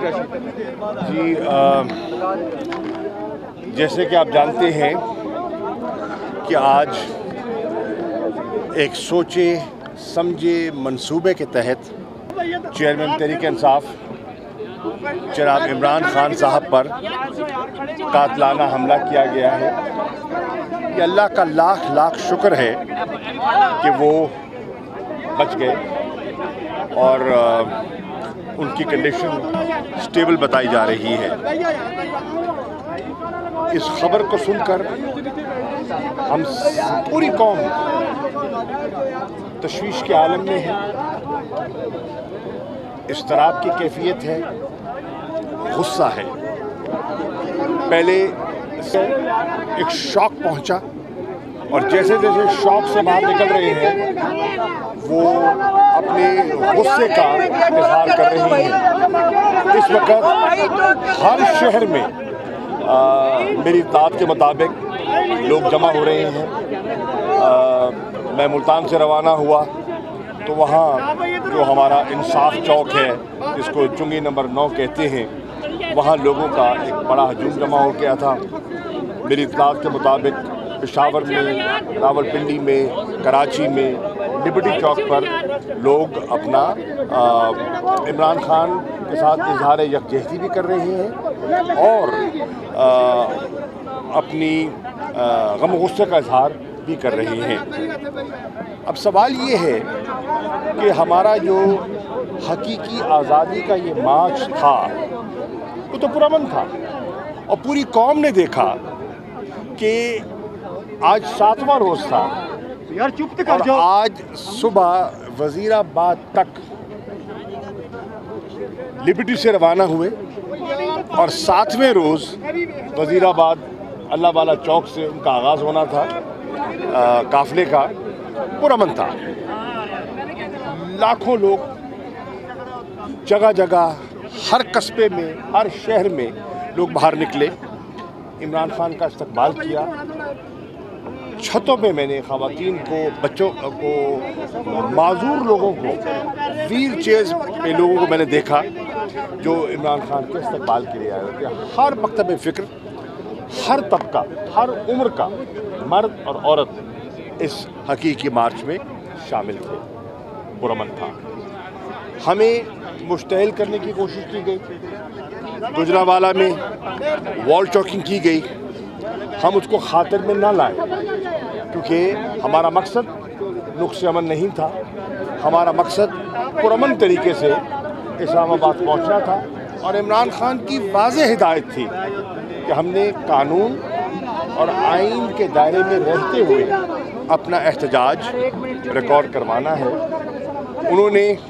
جی جیسے کہ آپ جانتے ہیں کہ آج ایک سوچے سمجھے منصوبے کے تحت چیئرمین تحریک انصاف جناب عمران خان صاحب پر قاتلانہ حملہ کیا گیا ہے۔ یہ اللہ کا لاکھ لاکھ شکر ہے کہ وہ بچ گئے اور ان کی کنڈیشن سٹیبل بتائی جا رہی ہے۔ اس خبر کو سن کر ہم پوری قوم تشویش کے عالم میں ہے، اضطراب کی کیفیت ہے، غصہ ہے۔ پہلے ایک شاک پہنچا اور جیسے جیسے شاک سے باہر نکل رہے ہیں وہ اپنے غصے کا اظہار کر رہے ہیں۔ اس وقت ہر شہر میں میری اطلاعات کے مطابق لوگ جمع ہو رہے ہیں۔ میں ملتان سے روانہ ہوا تو وہاں جو ہمارا انصاف چوک ہے، جس کو چنگی نمبر 9 کہتے ہیں، وہاں لوگوں کا ایک بڑا ہجوم جمع ہو گیا تھا۔ میری اطلاعات کے مطابق پشاور میں، راولپنڈی میں، کراچی میں، لبرٹی چوک پر لوگ اپنا عمران خان کے ساتھ اظہار یکجہتی بھی کر رہے ہیں اور اپنی غم و غصے کا اظہار بھی کر رہے ہیں۔ اب سوال یہ ہے کہ ہمارا جو حقیقی آزادی کا یہ مارچ تھا وہ تو پرامن تھا اور پوری قوم نے دیکھا کہ آج 7واں روز تھا اور آج صبح وزیر آباد تک لبرٹی سے روانہ ہوئے اور 7ویں روز وزیر آباد اللہ والا چوک سے ان کا آغاز ہونا تھا قافلے کا، پرامن تھا۔ لاکھوں لوگ جگہ جگہ، ہر قصبے میں، ہر شہر میں لوگ باہر نکلے، عمران خان کا استقبال کیا۔ چھتوں پہ میں نے خواتین کو، بچوں کو، معذور لوگوں کو، ویل چیئرز پہ لوگوں کو میں نے دیکھا جو عمران خان کے استقبال کے لیے آئے ہوتے ہیں۔ ہر مکتب فکر، ہر طبقہ، ہر عمر کا مرد اور عورت اس حقیقی مارچ میں شامل تھے، پرامن تھا۔ ہمیں مشتعل کرنے کی کوشش کی گئی، گجرانوالہ میں وال چاکنگ کی گئی، ہم اس کو خاطر میں نہ لائیں کیونکہ ہمارا مقصد نقص امن نہیں تھا، ہمارا مقصد پرامن طریقے سے اسلام آباد پہنچنا تھا اور عمران خان کی واضح ہدایت تھی کہ ہم نے قانون اور آئین کے دائرے میں رہتے ہوئے اپنا احتجاج ریکارڈ کروانا ہے۔ انہوں نے